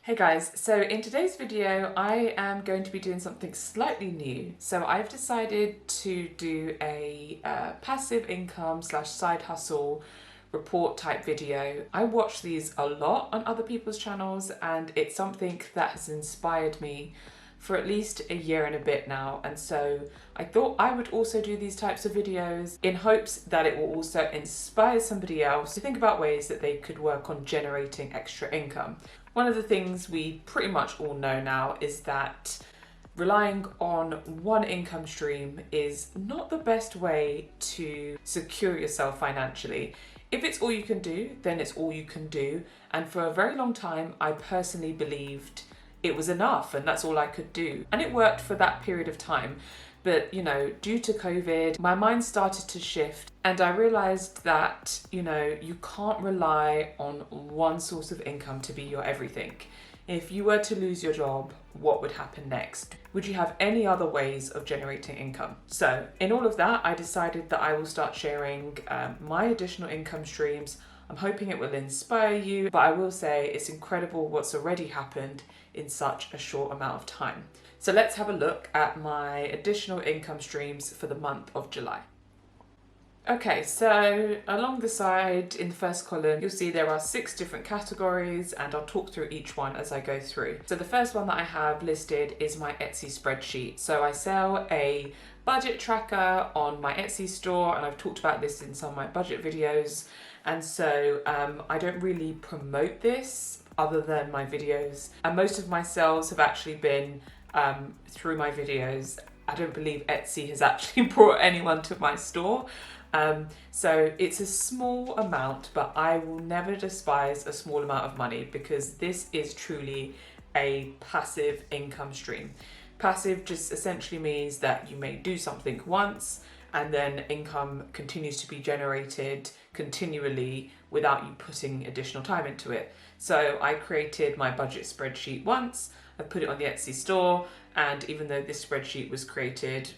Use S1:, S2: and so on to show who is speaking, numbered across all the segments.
S1: Hey guys, so in today's video I am going to be doing something slightly new. So I've decided to do a passive income slash side hustle report type video. I watch these a lot on other people's channels and it's something that has inspired me for at least a year and a bit now, and so I thought I would also do these types of videos in hopes that it will also inspire somebody else to think about ways that they could work on generating extra income. One of the things we pretty much all know now is that relying on one income stream is not the best way to secure yourself financially. If it's all you can do, then it's all you can do. And for a very long time, I personally believed it was enough and that's all I could do. And it worked for that period of time. But, due to COVID, my mind started to shift and I realized that, you can't rely on one source of income to be your everything. If you were to lose your job, what would happen next? Would you have any other ways of generating income? So in all of that, I decided that I will start sharing my additional income streams. I'm hoping it will inspire you, but I will say it's incredible what's already happened in such a short amount of time. So let's have a look at my additional income streams for the month of July. Okay, so along the side in the first column, you'll see there are 6 different categories and I'll talk through each one as I go through. So the first one that I have listed is my Etsy spreadsheet. So I sell a budget tracker on my Etsy store and I've talked about this in some of my budget videos. And so I don't really promote this other than my videos. And most of my sales have actually been through my videos. I don't believe Etsy has actually brought anyone to my store. So it's a small amount, but I will never despise a small amount of money because this is truly a passive income stream. Passive just essentially means that you may do something once and then income continues to be generated continually without you putting additional time into it. So I created my budget spreadsheet once, I put it on the Etsy store, and even though this spreadsheet was created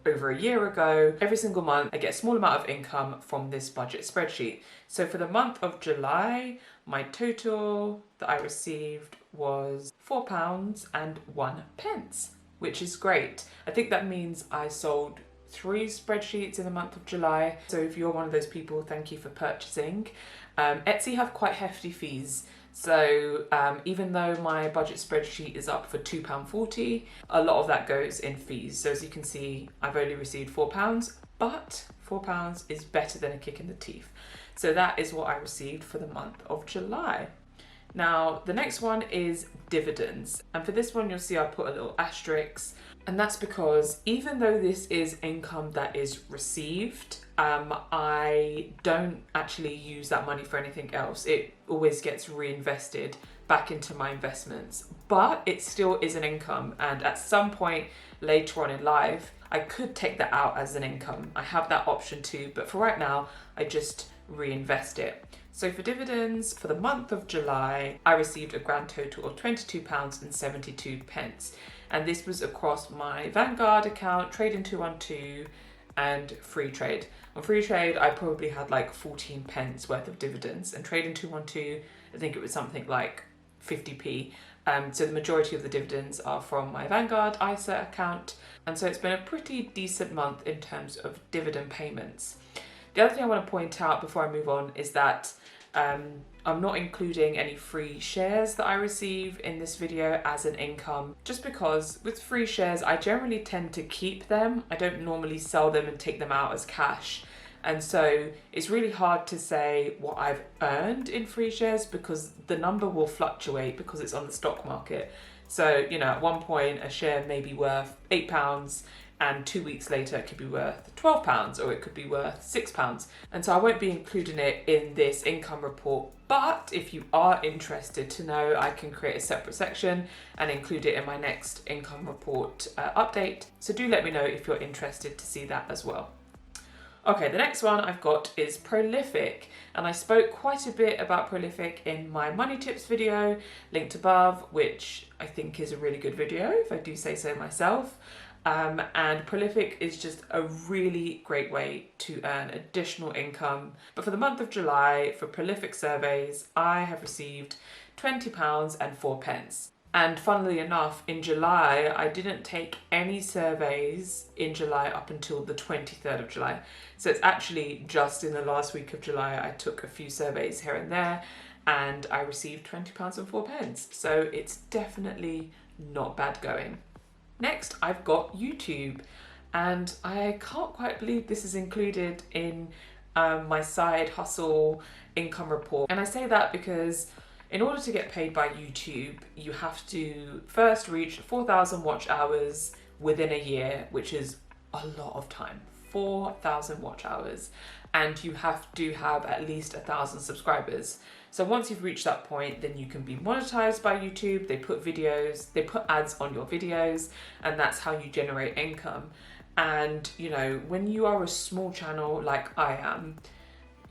S1: over a year ago, every single month I get a small amount of income from this budget spreadsheet. So for the month of July, my total that I received was £4.01, which is great. I think that means I sold 3 spreadsheets in the month of July. So if you're one of those people, thank you for purchasing. Etsy have quite hefty fees. So even though my budget spreadsheet is up for £2.40, a lot of that goes in fees. So as you can see, I've only received £4, but £4 is better than a kick in the teeth. So that is what I received for the month of July. Now, the next one is dividends. And for this one, you'll see I put a little asterisk. And that's because even though this is income that is received, I don't actually use that money for anything else. It always gets reinvested back into my investments, but it still is an income. And at some point later on in life, I could take that out as an income. I have that option too, but for right now, I just reinvest it. So for dividends, for the month of July, I received a grand total of £22.72. And this was across my Vanguard account, Trading 212 and Free Trade. On Free Trade, I probably had like 14 pence worth of dividends, and Trading 212, I think it was something like 50p. So the majority of the dividends are from my Vanguard ISA account. And so it's been a pretty decent month in terms of dividend payments. The other thing I want to point out before I move on is that I'm not including any free shares that I receive in this video as an income, just because with free shares, I generally tend to keep them. I don't normally sell them and take them out as cash. And so it's really hard to say what I've earned in free shares because the number will fluctuate because it's on the stock market. So, at one point a share may be worth £8 and 2 weeks later it could be worth £12 or it could be worth £6. And so I won't be including it in this income report. But if you are interested to know, I can create a separate section and include it in my next income report update. So do let me know if you're interested to see that as well. Okay, the next one I've got is Prolific, and I spoke quite a bit about Prolific in my money tips video, linked above, which I think is a really good video, if I do say so myself. And Prolific is just a really great way to earn additional income. But for the month of July, for Prolific surveys, I have received £20.04. And funnily enough, in July, I didn't take any surveys in July up until the 23rd of July. So it's actually just in the last week of July, I took a few surveys here and there and I received £20.04. So it's definitely not bad going. Next, I've got YouTube, and I can't quite believe this is included in my side hustle income report. And I say that because in order to get paid by YouTube, you have to first reach 4,000 watch hours within a year, which is a lot of time, 4,000 watch hours. And you have to have at least 1,000 subscribers. So once you've reached that point, then you can be monetized by YouTube. They put ads on your videos, and that's how you generate income. And you know, when you are a small channel like I am,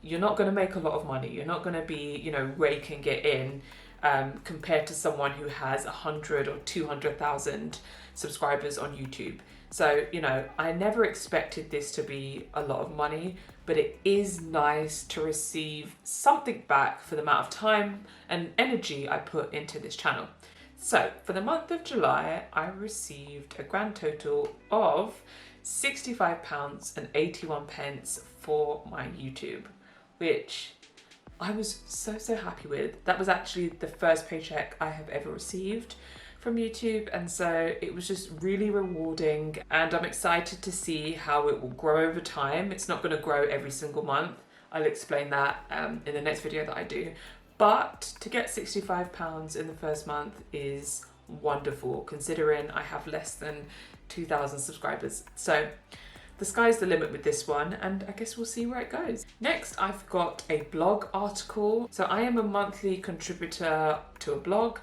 S1: you're not going to make a lot of money. You're not going to be, you know, raking it in compared to someone who has 100 or 200,000 subscribers on YouTube. So, you know, I never expected this to be a lot of money, but it is nice to receive something back for the amount of time and energy I put into this channel. So for the month of July, I received a grand total of £65.81 for my YouTube, which I was so happy with. That was actually the first paycheck I have ever received from YouTube, and so it was just really rewarding, and I'm excited to see how it will grow over time. It's not going to grow every single month. I'll explain that in the next video that I do. But to get £65 in the first month is wonderful, considering I have less than 2,000 subscribers. So the sky's the limit with this one, and I guess we'll see where it goes. Next, I've got a blog article. So I am a monthly contributor to a blog,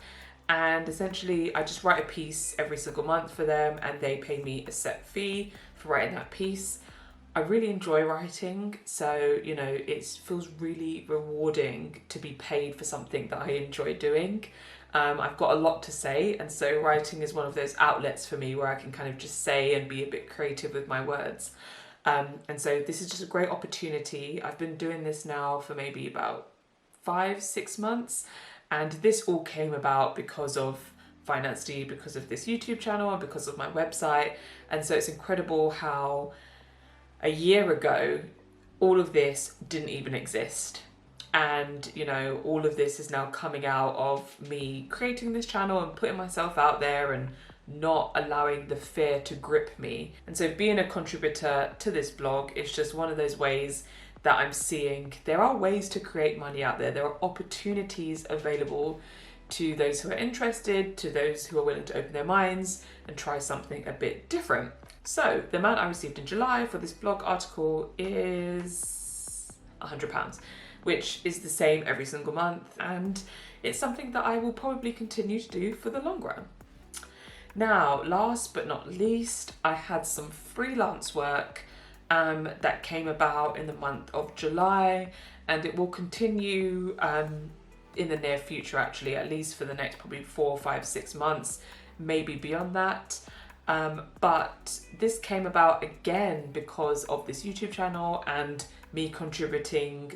S1: and essentially I just write a piece every single month for them, and they pay me a set fee for writing that piece. I really enjoy writing, so you know, it feels really rewarding to be paid for something that I enjoy doing. I've got a lot to say, and so writing is one of those outlets for me where I can kind of just say and be a bit creative with my words. And so this is just a great opportunity. I've been doing this now for maybe about 5-6 months, and this all came about because of Financially, because of this YouTube channel and because of my website. And so it's incredible how a year ago all of this didn't even exist. And you know, all of this is now coming out of me creating this channel and putting myself out there and not allowing the fear to grip me. And so being a contributor to this blog is just one of those ways that I'm seeing there are ways to create money out there. There are opportunities available to those who are interested, to those who are willing to open their minds and try something a bit different. So the amount I received in July for this blog article is £100. which is the same every single month, and it's something that I will probably continue to do for the long run. Now, last but not least, I had some freelance work that came about in the month of July, and it will continue in the near future, actually, at least for the next probably 4, 5, 6 months, maybe beyond that. But this came about again because of this YouTube channel and me contributing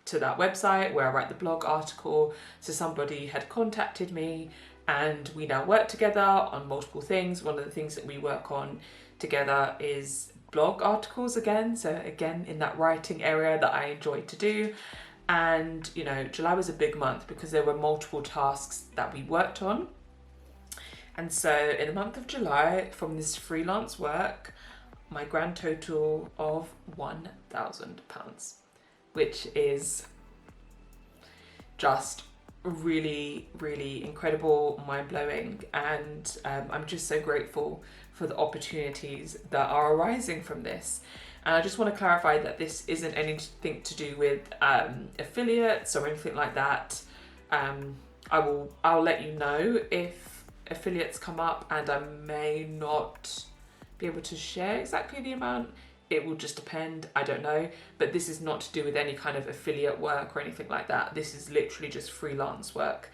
S1: to that website where I write the blog article. So somebody had contacted me and we now work together on multiple things. One of the things that we work on together is blog articles again. So again, in that writing area that I enjoy to do. And you know, July was a big month because there were multiple tasks that we worked on. And so in the month of July, from this freelance work, my grand total of £1,000, which is just really, really incredible, mind-blowing. And I'm just so grateful for the opportunities that are arising from this. And I just want to clarify that this isn't anything to do with affiliates or anything like that. I'll let you know if affiliates come up, and I may not be able to share exactly the amount. It will just depend, I don't know. But this is not to do with any kind of affiliate work or anything like that. This is literally just freelance work.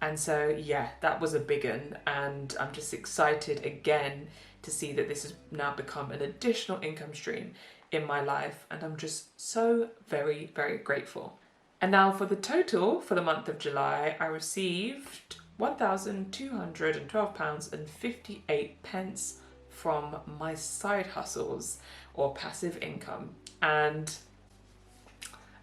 S1: And so yeah, that was a big one, and I'm just excited again to see that this has now become an additional income stream in my life, and I'm just so very, very grateful. And now for the total for the month of July, I received £1,212.58 from my side hustles or passive income. And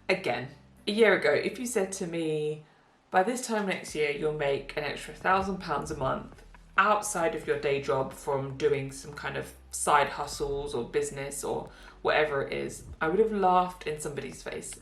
S1: again, a year ago, if you said to me, by this time next year, you'll make an extra £1,000 a month outside of your day job from doing some kind of side hustles or business or whatever it is, I would have laughed in somebody's face.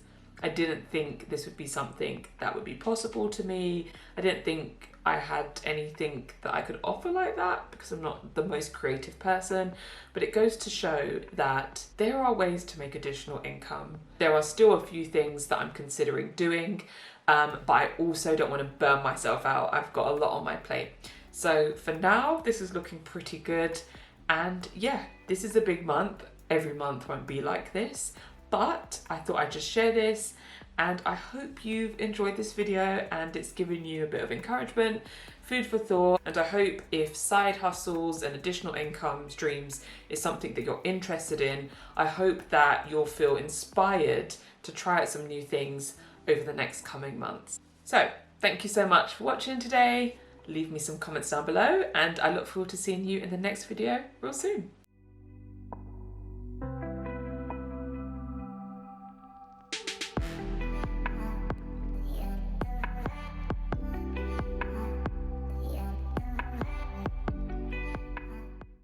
S1: I didn't think this would be something that would be possible to me. I didn't think I had anything that I could offer like that because I'm not the most creative person. But it goes to show that there are ways to make additional income. There are still a few things that I'm considering doing, but I also don't want to burn myself out. I've got a lot on my plate. So for now, this is looking pretty good. And yeah, this is a big month. Every month won't be like this. But I thought I'd just share this, and I hope you've enjoyed this video and it's given you a bit of encouragement, food for thought, and I hope if side hustles and additional income streams is something that you're interested in, I hope that you'll feel inspired to try out some new things over the next coming months. So thank you so much for watching today. Leave me some comments down below, and I look forward to seeing you in the next video real soon.